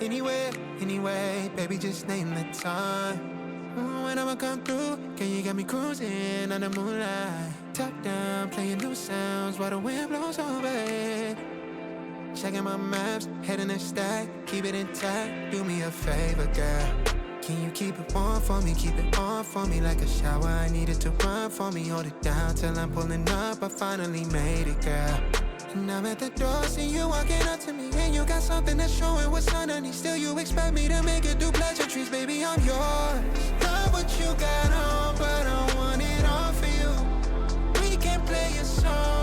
Anywhere, anyway, baby, just name the time. When I'ma come through, can you get me cruising under moonlight? Top down, playing new sounds while the wind blows over it. Checking my maps, heading a stack, keep it intact. Do me a favor, girl. Can you keep it warm for me, keep it on for me like a shower? I need it to run for me, hold it down till I'm pulling up. I finally made it, girl. And I'm at the door, see you walking up to me, and you got something that's showing what's underneath. Still you expect me to make it do pleasantries, baby, I'm yours. Love what you got on, but I want it all for you. We can play a song